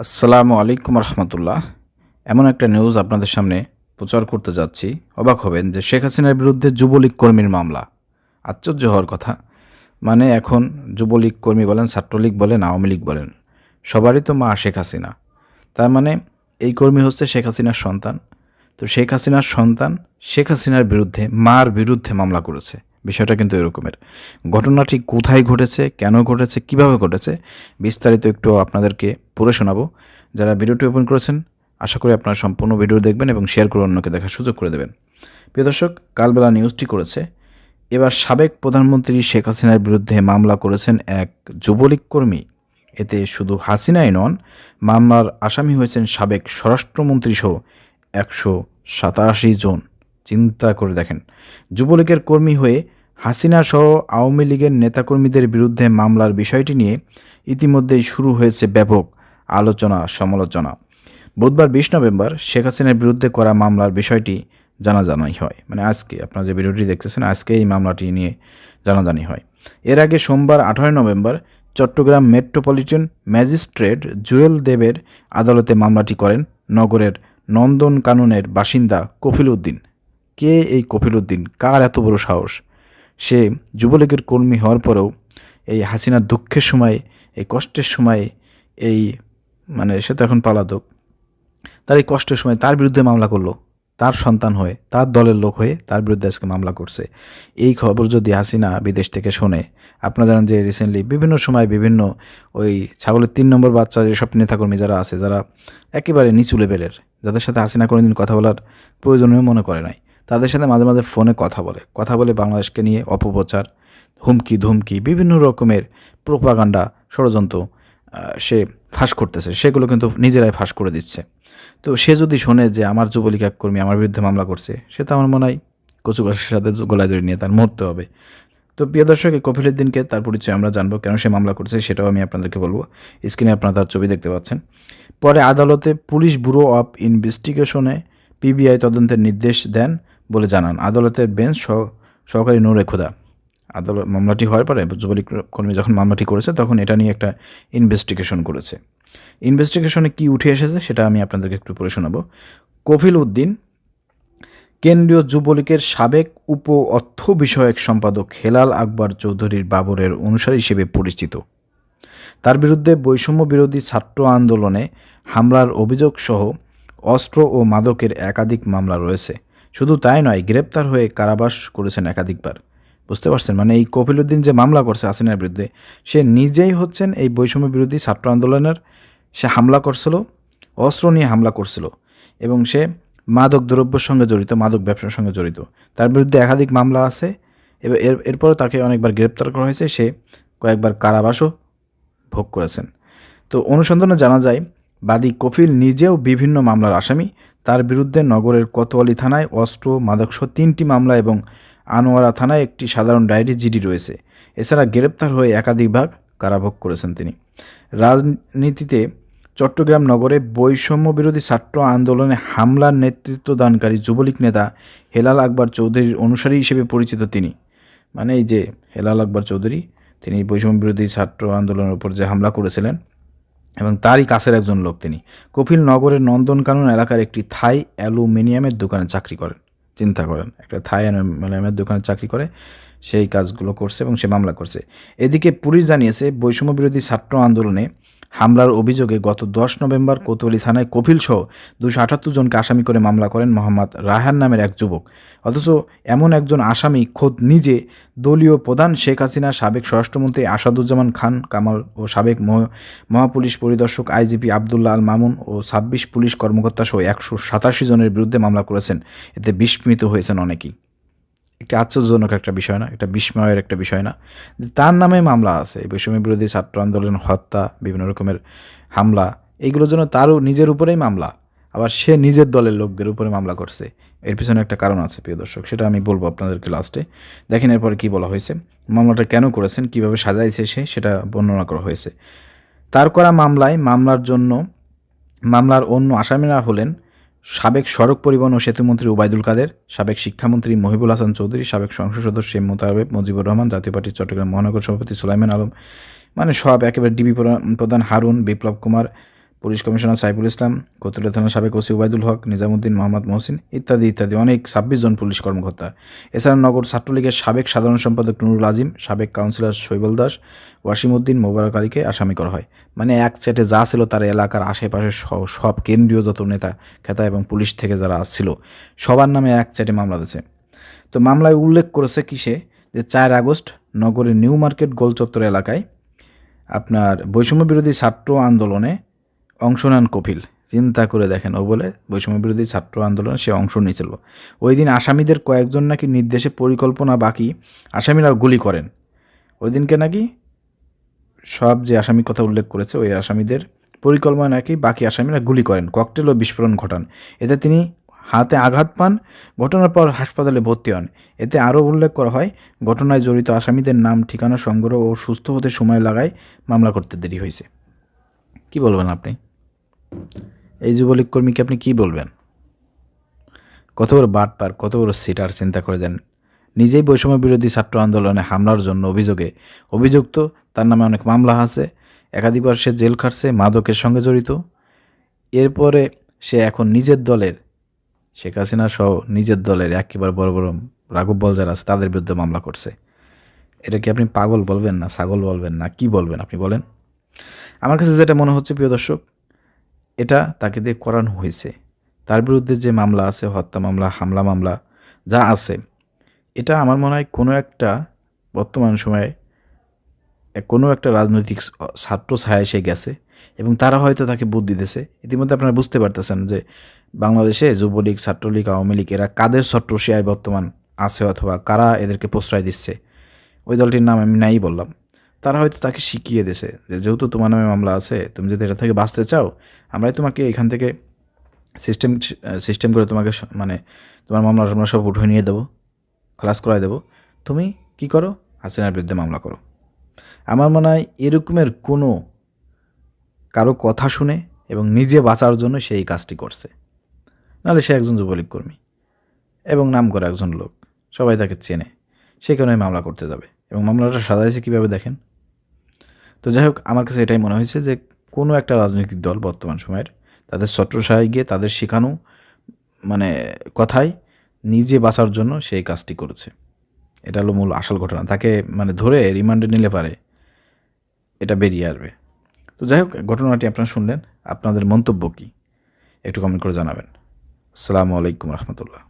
আসসালামু আলাইকুম রহমতুল্লাহ। এমন একটা নিউজ আপনাদের সামনে প্রচার করতে যাচ্ছি, অবাক হবেন যে শেখ হাসিনার বিরুদ্ধে যুবলীগ কর্মীর মামলা। আশ্চর্য হওয়ার কথা। মানে এখন যুবলীগ কর্মী বলেন, ছাত্রলীগ বলেন, আওয়ামী লীগ বলেন, সবারই তো মা শেখ হাসিনা। তার মানে এই কর্মী হচ্ছে শেখ হাসিনার সন্তান। তো শেখ হাসিনার সন্তান শেখ হাসিনার বিরুদ্ধে, মার বিরুদ্ধে মামলা করেছে। বিষয়টা কিন্তু এরকমের। ঘটনাটি কোথায় ঘটেছে, কেন ঘটেছে, কিভাবে ঘটেছে, বিস্তারিত একটু আপনাদেরকে পড়ে শোনাবো। যারা ভিডিওটি ওপেন করেছেন, আশা করি আপনারা সম্পূর্ণ ভিডিও দেখবেন এবং শেয়ার করে অন্যকে দেখার সুযোগ করে দেবেন। প্রিয় দর্শক, কালবেলা নিউজটি করেছে, এবার সাবেক প্রধানমন্ত্রী শেখ হাসিনার বিরুদ্ধে মামলা করেছেন এক যুবলীগ কর্মী। এতে শুধু হাসিনাই নন, মামলার আসামি হয়েছেন সাবেক স্বরাষ্ট্রমন্ত্রী সহ 187 জন। চিন্তা করে দেখেন, যুবলীগের কর্মী হয়ে হাসিনা সহ আওয়ামী লীগের নেতাকর্মীদের বিরুদ্ধে মামলার বিষয়টি নিয়ে ইতিমধ্যেই শুরু হয়েছে ব্যাপক আলোচনা সমালোচনা। বুধবার 20 নভেম্বর শেখ হাসিনার বিরুদ্ধে করা মামলার বিষয়টি জানাজানি হয়। মানে আজকে আপনারা যে ভিডিওটি দেখতেছেন, আজকে এই মামলাটি নিয়ে জানাজানি হয়। এর আগে সোমবার 18 November Chittagong metropolitan magistrate Jewel দেবের আদালতে মামলাটি করেন নগরের নন্দনকাননের বাসিন্দা কফিল উদ্দিন। কে এই কফিল উদ্দিন? কার এত বড় সাহস? সে যুবলীগের কর্মী হওয়ার পরেও এই হাসিনার দুঃখের সময়, এই কষ্টের সময়, এই সে তো এখন পলাতক, তার এই কষ্টের সময় তার বিরুদ্ধে মামলা করলো। তার সন্তান হয়ে, তার দলের লোক হয়ে তার বিরুদ্ধে আজকে মামলা করছে। এই খবর যদি হাসিনা বিদেশ থেকে শোনে, আপনারা জানেন যে রিসেন্টলি বিভিন্ন সময় বিভিন্ন ওই ছাগলের 3 নম্বর বাচ্চা যেসব নেতাকর্মী যারা আছে, যারা একেবারে নিচু লেভেলের, যাদের সাথে হাসিনা কোনোদিন কথা বলার প্রয়োজনীয় মনে করে নাই, তাদের সাথে মাঝে মাঝে ফোনে কথা বলে বাংলাদেশকে নিয়ে অপপ্রচার, হুমকি ধুমকি, বিভিন্ন রকমের প্রোপাগান্ডা, ষড়যন্ত্র সে ফাঁস করতেছে। সেগুলো কিন্তু নিজেরাই ফাঁস করে দিচ্ছে। তো সে যদি শোনে যে আমার যুবলীগ এক কর্মী আমার বিরুদ্ধে মামলা করছে, সে তো আমার মনে হয় কচু গাছের সাথে গলায় দড়ি নিয়ে তার মরতে হবে। তো প্রিয় দর্শক, এই কফিল উদ্দিনকে, তার পরিচয় আমরা জানবো, কেন সে মামলা করছে সেটাও আমি আপনাদেরকে বলবো। স্ক্রিনে আপনারা তার ছবি দেখতে পাচ্ছেন। পরে আদালতে পুলিশ ব্যুরো অফ ইনভেস্টিগেশনে পিবিআই তদন্তের নির্দেশ দেন বলে জানান আদালতের বেঞ্চ সহকারী নূরে খুদা। আদালত মামলাটি হওয়ার পরে যুবলীগ কর্মী যখন মামলাটি করেছে, তখন এটা নিয়ে একটা ইনভেস্টিগেশন করেছে। ইনভেস্টিগেশনে কি উঠে এসেছে সেটা আমি আপনাদেরকে একটু পড়ে শোনাবো। কফিল উদ্দিন কেন্দ্রীয় যুবলীগের সাবেক উপ অর্থ বিষয়ক সম্পাদক হেলাল আকবর চৌধুরীর বাবরের অনুসারী হিসেবে পরিচিত। তার বিরুদ্ধে বৈষম্য বিরোধী ছাত্র আন্দোলনে হামলার অভিযোগ সহ অস্ত্র ও মাদকের একাধিক মামলা রয়েছে। শুধু তাই নয়, গ্রেপ্তার হয়ে কারাবাস করেছেন একাধিকবার। বুঝতে পারছেন? মানে এই কফিল উদ্দিন যে মামলা করছে হাসিনার বিরুদ্ধে, সে নিজেই হচ্ছেন এই বৈষম্য বিরোধী ছাত্র আন্দোলনের, সে হামলা করছিল, অস্ত্র নিয়ে হামলা করছিল, এবং সে মাদক দ্রব্যের সঙ্গে জড়িত, মাদক ব্যবসার সঙ্গে জড়িত। তার বিরুদ্ধে একাধিক মামলা আছে। এরপরও তাকে অনেকবার গ্রেপ্তার করা হয়েছে, সে কয়েকবার কারাবাসও ভোগ করেছেন। তো অনুসন্ধানে জানা যায় বাদী কফিল নিজেও বিভিন্ন মামলার আসামি। তার বিরুদ্ধে নগরের কোতোয়ালি থানায় অস্ত্র মাদকসহ 3টি মামলা এবং আনোয়ারা থানায় একটি সাধারণ ডায়েরি জিডি রয়েছে। এছাড়া গ্রেপ্তার হয়ে একাধিকবার কারাভোগ করেছেন তিনি। রাজনীতিতে চট্টগ্রাম নগরে বৈষম্য বিরোধী ছাত্র আন্দোলনে হামলার নেতৃত্বদানকারী যুবলীগ নেতা হেলাল আকবর চৌধুরীর অনুসারী হিসেবে পরিচিত তিনি। মানে এই যে হেলাল আকবর চৌধুরী, তিনি বৈষম্য বিরোধী ছাত্র আন্দোলনের উপর যে হামলা করেছিলেন এবং তারই কাছের একজন লোক তিনি। কফিল নগরের নন্দনকানন এলাকার একটি থাই অ্যালুমিনিয়ামের দোকানে চাকরি করেন। চিন্তা করেন, একটা থাই অ্যালুমিনিয়ামের দোকানে চাকরি করে সেই কাজগুলো করছে এবং সে মামলা করছে। এদিকে পুলিশ জানিয়েছে বৈষম্য বিরোধী ছাত্র আন্দোলনে হামলার অভিযোগে গত 10 নভেম্বর কোতোয়ালি থানায় কফিল সহ 278 জনকে আসামি করে মামলা করেন মোহাম্মদ রায়হান নামের এক যুবক। অথচ এমন একজন আসামি খোদ নিজে দলীয় প্রধান শেখ হাসিনা, সাবেক স্বরাষ্ট্রমন্ত্রী আসাদুজ্জামান খান কামাল ও সাবেক মহাপুলিশ পরিদর্শক আইজিপি আবদুল্লাহ আল মামুন ও 26 পুলিশ কর্মকর্তা সহ 187 জনের বিরুদ্ধে মামলা করেছেন। এতে বিস্মিত হয়েছেন অনেকেই। একটা আশ্চর্যজনক একটা বিষয় না? একটা বিস্ময়ের একটা বিষয় না যে তার নামে মামলা আছে? বৈষম্য বিরোধী ছাত্র আন্দোলন, হত্যা, বিভিন্ন রকমের হামলা, এইগুলোর জন্য তারও নিজের উপরেই মামলা, আবার সে নিজের দলের লোকদের উপরে মামলা করছে। এর পিছনে একটা কারণ আছে প্রিয় দর্শক, সেটা আমি বলবো আপনাদেরকে লাস্টে। দেখেন এরপরে কী বলা হয়েছে, মামলাটা কেন করেছেন, কীভাবে সাজাইছে সেটা বর্ণনা করা হয়েছে। তার করা মামলার অন্য আসামিরা হলেন সাবেক সড়ক পরিবহন ও সেতুমন্ত্রী ওবায়দুল কাদের, সাবেক শিক্ষামন্ত্রী মহিবুল হাসান চৌধুরী, সাবেক সংসদ সদস্য এম মোতাবেব মুজিবুর রহমান, জাতীয় পার্টির চট্টগ্রাম মহানগর সভাপতি সুলাইমান আলম, মানে সব একেবারে ডিবি প্রধান হারুন, বিপ্লব কুমার, পুলিশ কমিশনার সাইফুল ইসলাম, কোতোয়ালি থানার সাবেক ওসি ওবায়দুল হক, নিজামুদ্দিন, মোহাম্মদ মহসিন ইত্যাদি ইত্যাদি অনেক 26 জন পুলিশ কর্মকর্তা। এছাড়া নগর ছাত্রলীগের সাবেক সাধারণ সম্পাদক নুরুল আজিম, সাবেক কাউন্সিলর শৈবল দাস, ওয়াসিম উদ্দিন, মোবারক আলীকে আসামি করা হয়। মানে এক চ্যাটে যা ছিল তার এলাকার আশেপাশে সব কেন্দ্রীয় যত নেতা খেতা এবং পুলিশ থেকে যারা আসছিল সবার নামে এক চ্যাটে মামলা দিয়েছে। তো মামলায় উল্লেখ করেছে কিসে, যে 4 আগস্ট নগরের নিউ মার্কেট গোলচত্বর এলাকায় আপনার বৈষম্য বিরোধী ছাত্র আন্দোলনে অংশ নেন কপিল। চিন্তা করে দেখেন, ও বলে বৈষম্য বিরোধী ছাত্র আন্দোলনে সে অংশ নিয়েছিল। ওই দিন আসামিদের কয়েকজন নাকি নির্দেশে পরিকল্পনা বাকি আসামিরা গুলি করেন। ওই দিনকে নাকি সব যে আসামির কথা উল্লেখ করেছে ওই আসামিদের পরিকল্পনা নাকি বাকি আসামিরা গুলি করেন, ককটেল ও বিস্ফোরণ ঘটান। এতে তিনি হাতে আঘাত পান, ঘটনার পর হাসপাতালে ভর্তি হন। এতে আরও উল্লেখ করা হয়, ঘটনায় জড়িত আসামিদের নাম ঠিকানা সংগ্রহ ও সুস্থ হতে সময় লাগায় মামলা করতে দেরি হয়েছে। কি বলবেন আপনি? এই যুবলীগ কর্মীকে আপনি কি বলবেন? কত বড় বাটপার, কত বড় সিটার, চিন্তা করে দেন। নিজেই বৈষম্য বিরোধী ছাত্র আন্দোলনে হামলার জন্য অভিযুক্ত, তার নামে অনেক মামলা আছে, একাধিকবার সে জেল খাটছে, মাদকের সঙ্গে জড়িত। এরপরে সে এখন নিজের দলের শেখ হাসিনা সহ নিজের দলের একেবারে বড় বড় রাঘব যারা আছে তাদের বিরুদ্ধে মামলা করছে। এটা কি আপনি পাগল বলবেন না ছাগল বলবেন না কি বলবেন আপনি বলেন? আমার কাছে যেটা মনে হচ্ছে প্রিয় দর্শক, এটা তাকে দিয়ে করানো হয়েছে। তার বিরুদ্ধে যে মামলা আছে, হত্যা মামলা, হামলা মামলা যা আছে, এটা আমার মনে হয় কোনো একটা বর্তমান সময়ে কোনো একটা রাজনৈতিক ছাত্র ছায়া এসে গেছে এবং তারা হয়তো তাকে বুদ্ধি দিয়েছে। ইতিমধ্যে আপনারা বুঝতে পারতেছেন যে বাংলাদেশে যুবলীগ, ছাত্রলীগ, আওয়ামী লীগ এরা কাদের ছত্রছায়ায় বর্তমান আছে অথবা কারা এদেরকে প্রশ্রয় দিচ্ছে, ওই দলটির নাম আমি নাই বললাম। তারা হয়তো তাকে শিখিয়ে দিয়েছে যে যেহেতু তোমার নামে মামলা আছে, তুমি যদি এটা থেকে বাঁচতে চাও, আমরাই তোমাকে এখান থেকে সিস্টেম করে তোমাকে মানে তোমার মামলা আমরা সব উঠিয়ে নিয়ে দেবো, খালাস করাই দেবো, তুমি কি করো, হাসিনার বিরুদ্ধে মামলা করো। আমার মনে হয় এরকমের কোনো কারো কথা শুনে এবং নিজে বাঁচার জন্য সে এই কাজটি করছে। নাহলে সে একজন যুবলীগ কর্মী এবং নাম করা একজন লোক, সবাই তাকে চেনে, সে কারণে মামলা করতে যাবে এবং মামলাটা সাজাইছে কীভাবে দেখেন। তো যাই হোক, আমার কাছে এটাই মনে হয়েছে যে কোনো একটা রাজনৈতিক দল বর্তমান সময়ের তাদের ছত্রছায়ায় গিয়ে তাদের শেখানো মানে কথায় নিজে বাঁচার জন্য সেই কাজটি করেছে। এটা হলো মূল আসল ঘটনা। তাকে মানে ধরে রিমান্ডে নিলে পারে এটা বেরিয়ে আসবে। তো যাই হোক, ঘটনাটি আপনারা শুনলেন, আপনাদের মন্তব্য কী একটু কমেন্ট করে জানাবেন। আসসালামু আলাইকুম রহমতুল্লাহ।